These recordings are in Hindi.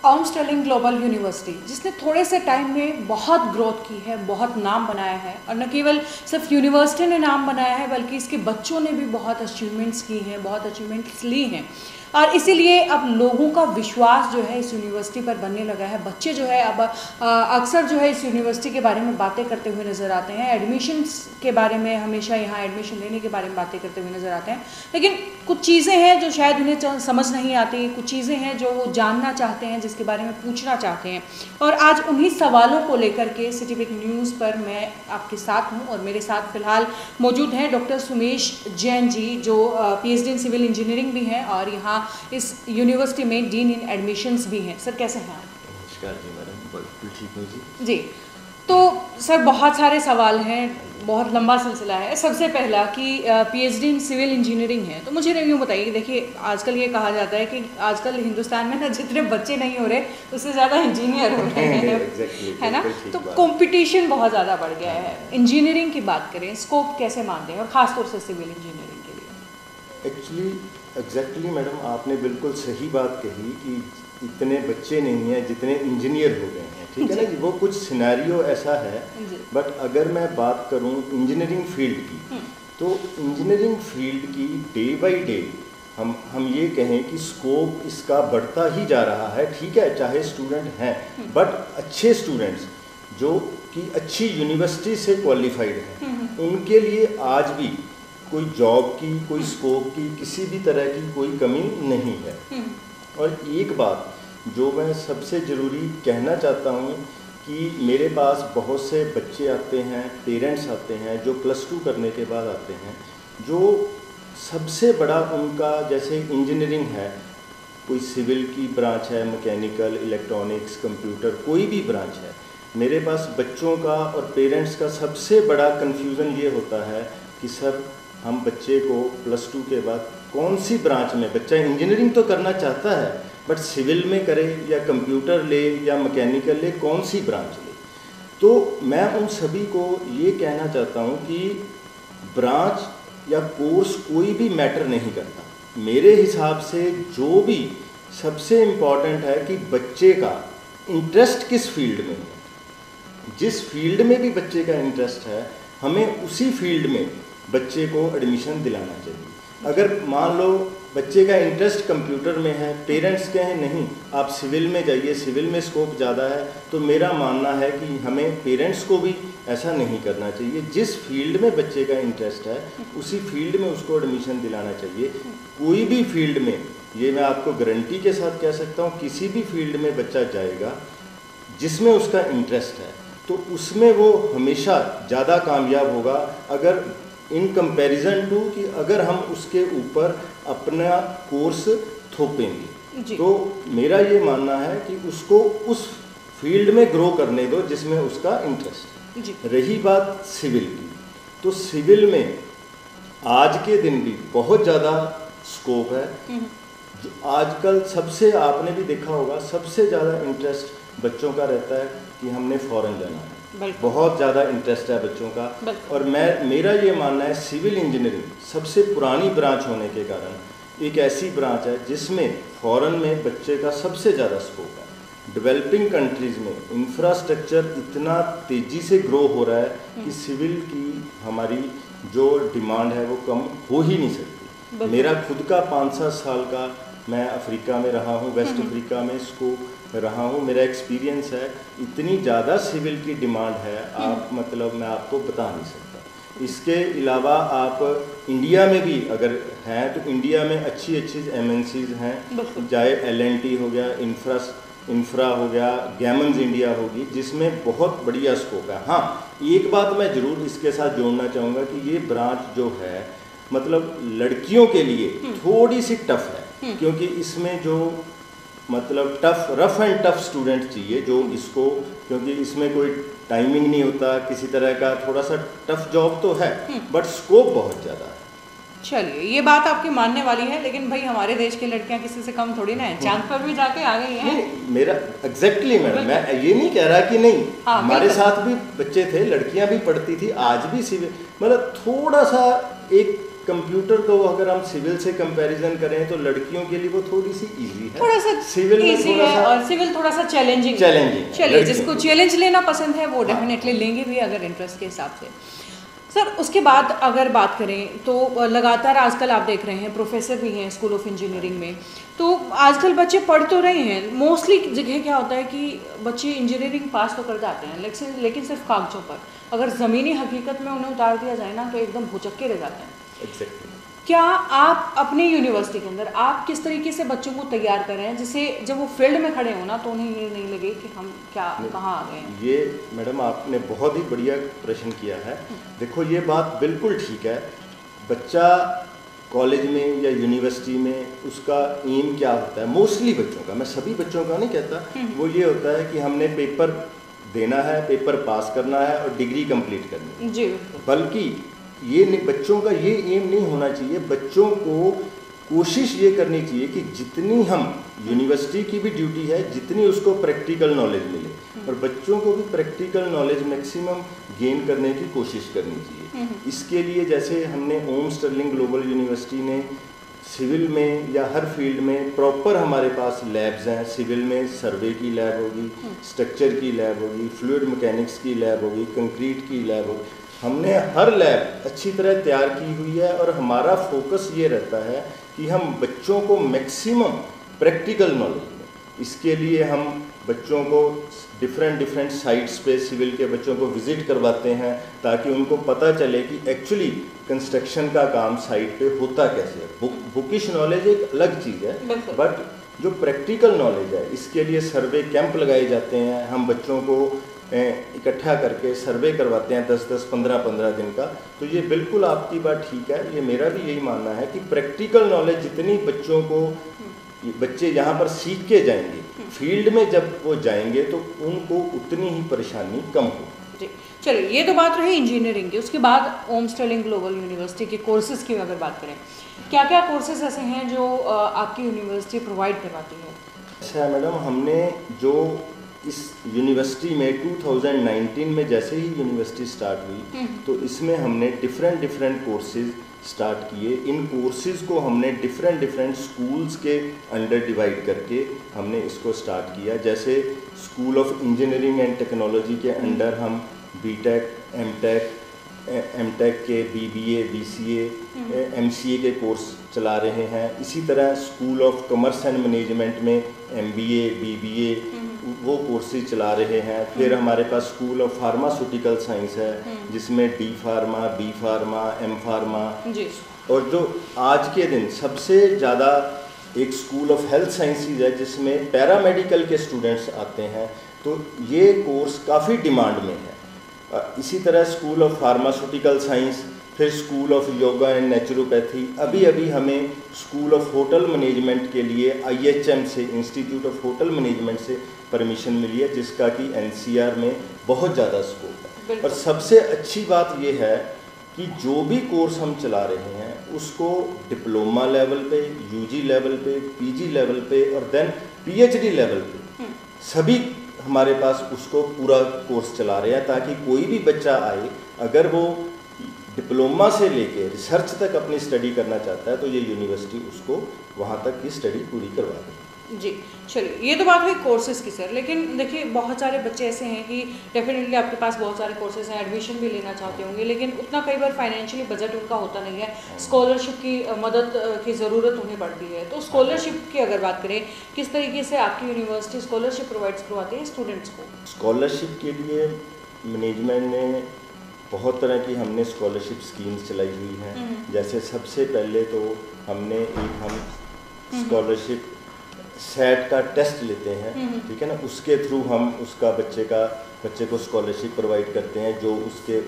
आर्मस्टर्लिंग ग्लोबल यूनिवर्सिटी, जिसने थोड़े से टाइम में बहुत ग्रोथ की है, बहुत नाम बनाया है, और न केवल सिर्फ यूनिवर्सिटी ने नाम बनाया है बल्कि इसके बच्चों ने भी बहुत अचीवमेंट्स की हैं, बहुत अचीवमेंट्स ली हैं। और इसीलिए अब लोगों का विश्वास जो है इस यूनिवर्सिटी पर बनने लगा है। बच्चे जो है अब अक्सर जो है इस यूनिवर्सिटी के बारे में बातें करते हुए नज़र आते हैं, एडमिशन्स के बारे में हमेशा यहाँ एडमिशन लेने के बारे में बातें करते हुए नज़र आते हैं। लेकिन कुछ चीज़ें हैं जो शायद उन्हें समझ नहीं आती, कुछ चीज़ें हैं जो वो जानना चाहते हैं, जिसके बारे में पूछना चाहते हैं। और आज उन्हीं सवालों को लेकर के सिटी वीक न्यूज़ पर मैं आपके साथ हूँ, और मेरे साथ फिलहाल मौजूद हैं डॉक्टर सुमेश जैन जी, जो PhD इन सिविल इंजीनियरिंग भी हैं और यहाँ इस यूनिवर्सिटी में डीन इन एडमिशन्स भी हैं। सर कैसे हैं आप? नमस्कार जी मैडम, बिल्कुल ठीक हूँ जी। जी, तो सर बहुत सारे सवाल हैं, बहुत लंबा सिलसिला है। सबसे पहला कि PhD इन सिविल इंजीनियरिंग है, तो मुझे यूँ बताइए कि देखिए आजकल ये कहा जाता है कि आजकल हिंदुस्तान में ना जितने बच्चे नहीं हो रहे उससे ज़्यादा इंजीनियर हो रहे हैं है ना, तो कंपटीशन बहुत ज़्यादा बढ़ गया है। इंजीनियरिंग की बात करें, स्कोप कैसे मानते हैं, और ख़ासतौर से सिविल इंजीनियरिंग के लिए? एक्चुअली एग्जैक्टली मैडम, आपने बिल्कुल सही बात कही कि इतने बच्चे नहीं हैं जितने इंजीनियर हो गए हैं, ठीक है ना जी। वो कुछ सिनेरियो ऐसा है, बट अगर मैं बात करूं इंजीनियरिंग फील्ड की, तो इंजीनियरिंग फील्ड की डे बाय डे हम ये कहें कि स्कोप इसका बढ़ता ही जा रहा है। ठीक है, चाहे स्टूडेंट हैं, बट अच्छे स्टूडेंट्स जो कि अच्छी यूनिवर्सिटी से क्वालिफाइड हैं, उनके लिए आज भी कोई जॉब की, कोई स्कोप की, किसी भी तरह की कोई कमी नहीं है। और एक बात जो मैं सबसे ज़रूरी कहना चाहता हूँ कि मेरे पास बहुत से बच्चे आते हैं, पेरेंट्स आते हैं जो +2 करने के बाद आते हैं, जो सबसे बड़ा उनका जैसे इंजीनियरिंग है, कोई सिविल की ब्रांच है, मैकेनिकल, इलेक्ट्रॉनिक्स, कंप्यूटर, कोई भी ब्रांच है, मेरे पास बच्चों का और पेरेंट्स का सबसे बड़ा कन्फ्यूज़न ये होता है कि सर हम बच्चे को +2 के बाद कौन सी ब्रांच में, बच्चा इंजीनियरिंग तो करना चाहता है बट सिविल में करे या कंप्यूटर ले या मैकेनिकल ले, कौन सी ब्रांच ले। तो मैं उन सभी को ये कहना चाहता हूँ कि ब्रांच या कोर्स कोई भी मैटर नहीं करता। मेरे हिसाब से जो भी सबसे इम्पॉर्टेंट है कि बच्चे का इंटरेस्ट किस फील्ड में है। जिस फील्ड में भी बच्चे का इंटरेस्ट है, हमें उसी फील्ड में बच्चे को एडमिशन दिलाना चाहिए। अगर मान लो बच्चे का इंटरेस्ट कंप्यूटर में है, पेरेंट्स कहें नहीं आप सिविल में जाइए, सिविल में स्कोप ज़्यादा है, तो मेरा मानना है कि हमें पेरेंट्स को भी ऐसा नहीं करना चाहिए। जिस फील्ड में बच्चे का इंटरेस्ट है उसी फील्ड में उसको एडमिशन दिलाना चाहिए। कोई भी फील्ड में, ये मैं आपको गारंटी के साथ कह सकता हूँ, किसी भी फील्ड में बच्चा जाएगा जिसमें उसका इंटरेस्ट है तो उसमें वो हमेशा ज़्यादा कामयाब होगा, अगर इन कंपैरिजन टू कि अगर हम उसके ऊपर अपना कोर्स थोपेंगे। तो मेरा ये मानना है कि उसको उस फील्ड में ग्रो करने दो जिसमें उसका इंटरेस्ट है। रही बात सिविल की, तो सिविल में आज के दिन भी बहुत ज़्यादा स्कोप है। आजकल सबसे, आपने भी देखा होगा, सबसे ज़्यादा इंटरेस्ट बच्चों का रहता है कि हमने फॉरेन जाना है, बहुत ज़्यादा इंटरेस्ट है बच्चों का। और मेरा ये मानना है सिविल इंजीनियरिंग सबसे पुरानी ब्रांच होने के कारण एक ऐसी ब्रांच है जिसमें फॉरेन में बच्चे का सबसे ज़्यादा स्कोप है। डेवलपिंग कंट्रीज़ में इंफ्रास्ट्रक्चर इतना तेज़ी से ग्रो हो रहा है कि सिविल की हमारी जो डिमांड है वो कम हो ही नहीं सकती। मेरा खुद का 5-7 साल का, मैं अफ्रीका में रहा हूँ, वेस्ट अफ्रीका में इसको रहा हूँ, मेरा एक्सपीरियंस है, इतनी ज़्यादा सिविल की डिमांड है, आप मतलब मैं आपको बता नहीं सकता। इसके अलावा आप इंडिया में भी अगर हैं तो इंडिया में अच्छी MNCs हैं, चाहे L&T हो गया, इंफ्रा हो गया, गैमन्स इंडिया होगी, जिसमें बहुत बढ़िया स्कोप है। हाँ, एक बात मैं ज़रूर इसके साथ जोड़ना चाहूँगा कि ये ब्रांच जो है मतलब लड़कियों के लिए थोड़ी सी टफ है, क्योंकि इसमें जो मतलब रफ एंड टफ स्टूडेंट चाहिए जो इसको, क्योंकि इसमें कोई टाइमिंग नहीं होता किसी तरह का, थोड़ा सा टफ जॉब तो है बट स्कोप बहुत ज़्यादा है। चलिए, ये बात आपकी मानने वाली है, लेकिन भाई हमारे देश की लड़कियां किसी से कम थोड़ी ना है, चांद पर भी जाके आ गई हैं। मेरा एग्जैक्टली मैडम, मैं ये नहीं कह रहा कि नहीं, हमारे साथ भी बच्चे थे, लड़कियां भी पढ़ती थी, आज भी सिविल, मतलब थोड़ा सा एक कंप्यूटर को अगर हम सिविल से कंपैरिजन करें तो लड़कियों के लिए वो थोड़ी सी इजी है, थोड़ा सा सिविल में थोड़ा सा, और सिविल थोड़ा सा चैलेंजिंग। चलिए, जिसको चैलेंज लेना पसंद है वो डेफिनेटली लेंगे भी अगर इंटरेस्ट के हिसाब से। सर, उसके बाद अगर बात करें तो लगातार आजकल आप देख रहे हैं प्रोफेसर भी हैं स्कूल ऑफ इंजीनियरिंग में, तो आजकल बच्चे पढ़ तो रहे हैं, मोस्टली जगह क्या होता है कि बच्चे इंजीनियरिंग पास तो कर जाते हैं लेकिन सिर्फ कागजों पर, अगर ज़मीनी हकीकत में उन्हें उतार दिया जाए ना तो एकदम भुचक्के रह जाते हैं। एग्जैक्टली। क्या आप अपने यूनिवर्सिटी के अंदर आप किस तरीके से बच्चों को तैयार कर रहे हैं जिससे जब वो फील्ड में खड़े हो ना तो उन्हें ये नहीं लगे कि हम कहाँ आ गए हैं? ये मैडम आपने बहुत ही बढ़िया प्रश्न किया है। देखो, ये बात बिल्कुल ठीक है। बच्चा कॉलेज में या यूनिवर्सिटी में उसका एम क्या होता है, मोस्टली बच्चों का, मैं सभी बच्चों का नहीं कहता, वो ये होता है कि हमने पेपर देना है, पेपर पास करना है और डिग्री कंप्लीट करनी है। जी। बल्कि ये नहीं, बच्चों का ये एम नहीं होना चाहिए। बच्चों को कोशिश ये करनी चाहिए कि जितनी हम, यूनिवर्सिटी की भी ड्यूटी है जितनी उसको प्रैक्टिकल नॉलेज मिले, और बच्चों को भी प्रैक्टिकल नॉलेज मैक्सिमम गेन करने की कोशिश करनी चाहिए। इसके लिए जैसे हमने ओम स्टर्लिंग ग्लोबल यूनिवर्सिटी ने सिविल में या हर फील्ड में प्रॉपर हमारे पास लैब्स हैं। सिविल में सर्वे की लैब होगी, स्ट्रक्चर की लैब होगी, फ्लूइड मैकेनिक्स की लैब होगी, कंक्रीट की लैब होगी। हमने हर लैब अच्छी तरह तैयार की हुई है और हमारा फोकस ये रहता है कि हम बच्चों को मैक्सिमम प्रैक्टिकल नॉलेज दें। इसके लिए हम बच्चों को डिफरेंट साइट्स पे सिविल के बच्चों को विज़िट करवाते हैं ताकि उनको पता चले कि एक्चुअली कंस्ट्रक्शन का काम साइट पे होता कैसे है। बुकिश नॉलेज एक अलग चीज़ है, बट जो प्रैक्टिकल नॉलेज है इसके लिए सर्वे कैंप लगाए जाते हैं। हम बच्चों को इकट्ठा करके सर्वे करवाते हैं 10-10, 15-15 दिन का। तो ये बिल्कुल आपकी बात ठीक है, ये मेरा भी यही मानना है कि प्रैक्टिकल नॉलेज जितनी बच्चों को, बच्चे यहाँ पर सीख के जाएंगे, फील्ड में जब वो जाएंगे तो उनको उतनी ही परेशानी कम हो। जी, चलिए, ये तो बात रही इंजीनियरिंग की। उसके बाद ओम स्टर्लिंग ग्लोबल यूनिवर्सिटी के कोर्सेज़ की अगर बात करें, क्या क्या कोर्सेज ऐसे हैं जो आपकी यूनिवर्सिटी प्रोवाइड करवाती है? अच्छा मैडम, हमने जो इस यूनिवर्सिटी में 2019 में जैसे ही यूनिवर्सिटी स्टार्ट हुई तो इसमें हमने डिफरेंट कोर्सेज स्टार्ट किए। इन कोर्सेज को हमने डिफरेंट स्कूल्स के अंडर डिवाइड करके हमने इसको स्टार्ट किया। जैसे school of engineering and technology के अंडर हम बीटेक, एमटेक के बीबीए, बीसीए, एमसीए के कोर्स चला रहे हैं। इसी तरह school of commerce and management में एमबीए, बीबीए वो कोर्सेज चला रहे हैं। फिर हमारे पास स्कूल ऑफ फार्मास्यूटिकल साइंस है जिसमें D pharma, B pharma, M pharma, और जो आज के दिन सबसे ज़्यादा एक स्कूल ऑफ हेल्थ साइंसेज है जिसमें पैरामेडिकल के स्टूडेंट्स आते हैं। तो ये कोर्स काफ़ी डिमांड में है। इसी तरह स्कूल ऑफ फार्मास्यूटिकल साइंस, फिर school of yoga and naturopathy. अभी हमें स्कूल ऑफ होटल मैनेजमेंट के लिए IHM से, इंस्टीट्यूट ऑफ होटल मैनेजमेंट से परमिशन मिली है, जिसका कि NCR में बहुत ज़्यादा स्कोप है। और सबसे अच्छी बात यह है कि जो भी कोर्स हम चला रहे हैं उसको डिप्लोमा लेवल पे, UG लेवल पे, PG लेवल पे और देन PhD लेवल पे सभी हमारे पास उसको पूरा कोर्स चला रहे हैं, ताकि कोई भी बच्चा आए, अगर वो डिप्लोमा से लेके रिसर्च तक अपनी स्टडी करना चाहता है तो ये यूनिवर्सिटी उसको वहाँ तक की स्टडी पूरी करवा देगी। जी, चलिए, ये तो बात हुई कोर्सेज की सर। लेकिन देखिए, बहुत सारे बच्चे ऐसे हैं कि डेफिनेटली आपके पास बहुत सारे कोर्सेज हैं, एडमिशन भी लेना चाहते होंगे, लेकिन उतना कई बार फाइनेंशियली बजट उनका होता नहीं है, स्कॉलरशिप की मदद की ज़रूरत उन्हें पड़ती है। तो स्कॉलरशिप की अगर बात करें, किस तरीके से आपकी यूनिवर्सिटी स्कॉलरशिप प्रोवाइड्स करवाती है स्टूडेंट्स को? स्कॉलरशिप के लिए मैनेजमेंट ने बहुत तरह की हमने स्कॉलरशिप स्कीम्स चलाई हुई हैं। जैसे सबसे पहले तो हमने स्कॉलरशिप सेट का टेस्ट लेते हैं, ठीक है ना, उसके थ्रू हम उसका बच्चे को स्कॉलरशिप प्रोवाइड करते हैं जो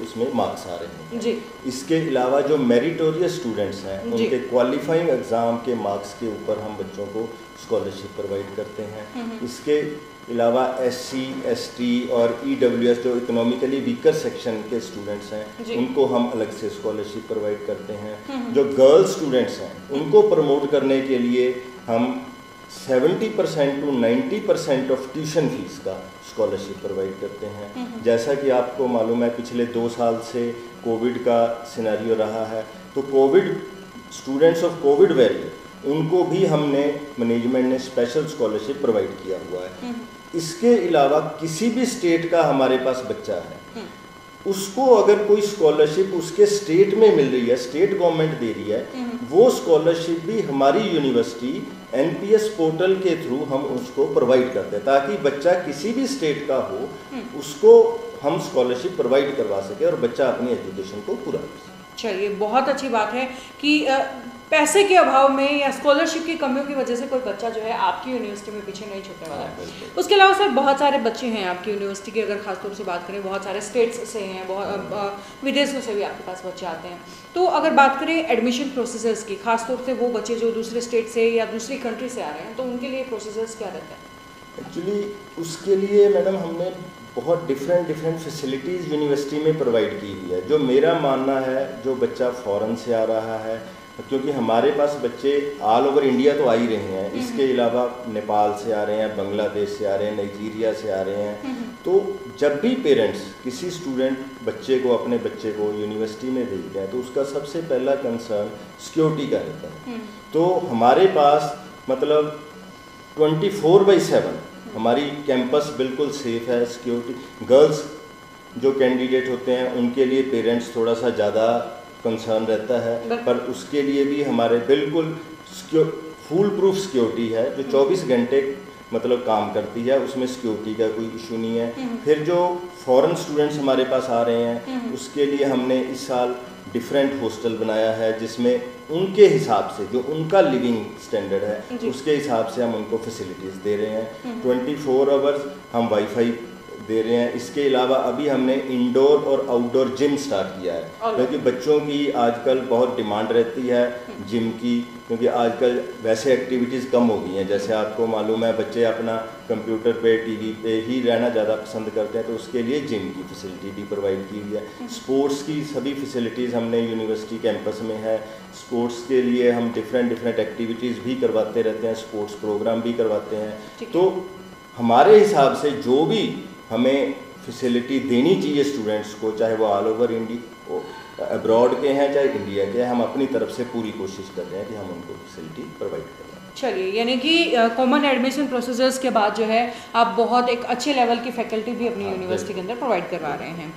उसमें मार्क्स आ रहे हैं। जी। इसके अलावा जो मेरिटोरियस स्टूडेंट्स हैं उनके क्वालिफाइंग एग्ज़ाम के मार्क्स के ऊपर हम बच्चों को स्कॉलरशिप प्रोवाइड करते हैं। इसके अलावा SC, ST और EWS जो इकोनॉमिकली वीकर सेक्शन के स्टूडेंट्स हैं उनको हम अलग से स्कॉलरशिप प्रोवाइड करते हैं। जो गर्ल्स स्टूडेंट्स हैं उनको प्रमोट करने के लिए हम 70% टू 90% ऑफ ट्यूशन फीस का स्कॉलरशिप प्रोवाइड करते हैं। जैसा कि आपको मालूम है पिछले 2 साल से कोविड का सिनेरियो रहा है, तो Covid students of Covid value उनको भी हमने मैनेजमेंट ने स्पेशल स्कॉलरशिप प्रोवाइड किया हुआ है। इसके अलावा किसी भी स्टेट का हमारे पास बच्चा है, उसको अगर कोई स्कॉलरशिप उसके स्टेट में मिल रही है, स्टेट गवर्नमेंट दे रही है, वो स्कॉलरशिप भी हमारी यूनिवर्सिटी एनपीएस पोर्टल के थ्रू हम उसको प्रोवाइड करते हैं, ताकि बच्चा किसी भी स्टेट का हो उसको हम स्कॉलरशिप प्रोवाइड करवा सके और बच्चा अपनी एजुकेशन को पूरा कर सके। चलिए, बहुत अच्छी बात है कि पैसे के अभाव में या स्कॉलरशिप की कमियों की वजह से कोई बच्चा जो है आपकी यूनिवर्सिटी में पीछे नहीं छूटने वाला है। उसके अलावा सर बहुत सारे बच्चे हैं आपकी यूनिवर्सिटी की, अगर खासतौर से बात करें बहुत सारे स्टेट्स से हैं, बहुत विदेशों से भी आपके पास बच्चे आते हैं। तो अगर बात करें एडमिशन प्रोसेसर्स की, खासतौर से वो बच्चे जो दूसरे स्टेट से या दूसरी कंट्री से आ रहे हैं, तो उनके लिए प्रोसेसर्स क्या रहता है? एक्चुअली उसके लिए मैडम हमने बहुत डिफरेंट फैसिलिटीज़ यूनिवर्सिटी में प्रोवाइड की हुई है। जो मेरा मानना है, जो बच्चा फ़ॉरेन से आ रहा है, क्योंकि हमारे पास बच्चे ऑल ओवर इंडिया तो आ ही रहे हैं, इसके अलावा नेपाल से आ रहे हैं, बांग्लादेश से आ रहे हैं, नाइजीरिया से आ रहे हैं। तो जब भी पेरेंट्स किसी स्टूडेंट बच्चे को, अपने बच्चे को यूनिवर्सिटी में भेजते हैं, तो उसका सबसे पहला कंसर्न सिक्योरिटी का रहता है। तो हमारे पास मतलब 24/7 हमारी कैंपस बिल्कुल सेफ़ है। सिक्योरिटी, गर्ल्स जो कैंडिडेट होते हैं उनके लिए पेरेंट्स थोड़ा सा ज़्यादा कंसर्न रहता है, पर उसके लिए भी हमारे बिल्कुल फुल प्रूफ सिक्योरिटी है जो 24 घंटे मतलब काम करती है, उसमें सिक्योरिटी का कोई इशू नहीं है। फिर जो फॉरेन स्टूडेंट्स हमारे पास आ रहे हैं उसके लिए हमने इस साल डिफरेंट हॉस्टल बनाया है, जिसमें उनके हिसाब से जो उनका लिविंग स्टैंडर्ड है उसके हिसाब से हम उनको फैसिलिटीज़ दे रहे हैं। 24 आवर्स हम वाईफाई दे रहे हैं। इसके अलावा अभी हमने इंडोर और आउटडोर जिम स्टार्ट किया है, क्योंकि बच्चों की आजकल बहुत डिमांड रहती है जिम की, क्योंकि आजकल वैसे एक्टिविटीज़ कम हो गई हैं। जैसे आपको मालूम है बच्चे अपना कंप्यूटर पे, टीवी पे ही रहना ज़्यादा पसंद करते हैं, तो उसके लिए जिम की फैसिलिटी भी प्रोवाइड की हुई है। स्पोर्ट्स की सभी फैसिलिटीज़ हमने यूनिवर्सिटी कैंपस में है। स्पोर्ट्स के लिए हम डिफरेंट एक्टिविटीज़ भी करवाते रहते हैं, स्पोर्ट्स प्रोग्राम भी करवाते हैं। तो हमारे हिसाब से जो भी हमें फैसिलिटी देनी चाहिए स्टूडेंट्स को, चाहे वो ऑल ओवर इंडिया अब्रॉड के हैं चाहे इंडिया के हैं, हम अपनी तरफ से पूरी कोशिश कर रहे हैं कि हम उनको फैसिलिटी प्रोवाइड करें। चलिए, यानी कि कॉमन एडमिशन प्रोसीजर्स के बाद जो है आप बहुत एक अच्छे लेवल की फैकल्टी भी अपनी यूनिवर्सिटी के अंदर प्रोवाइड करवा रहे हैं।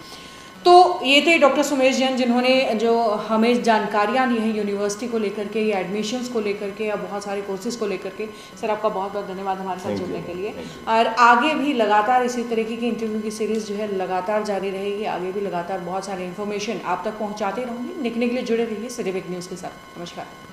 तो ये थे डॉक्टर सुमेश जैन, जिन्होंने जो हमें जानकारियाँ दी हैं यूनिवर्सिटी को लेकर के या एडमिशन्स को लेकर के या बहुत सारे कोर्सेज को लेकर के। सर आपका बहुत बहुत धन्यवाद हमारे साथ जुड़ने के लिए, और आगे भी लगातार इसी तरीके की इंटरव्यू की सीरीज़ जो है लगातार जारी रहेगी। आगे भी लगातार बहुत सारे इन्फॉर्मेशन आप तक पहुँचाते रहूँगी। देखने के लिए जुड़े रहिए सिटी वीक न्यूज़ के साथ। नमस्कार।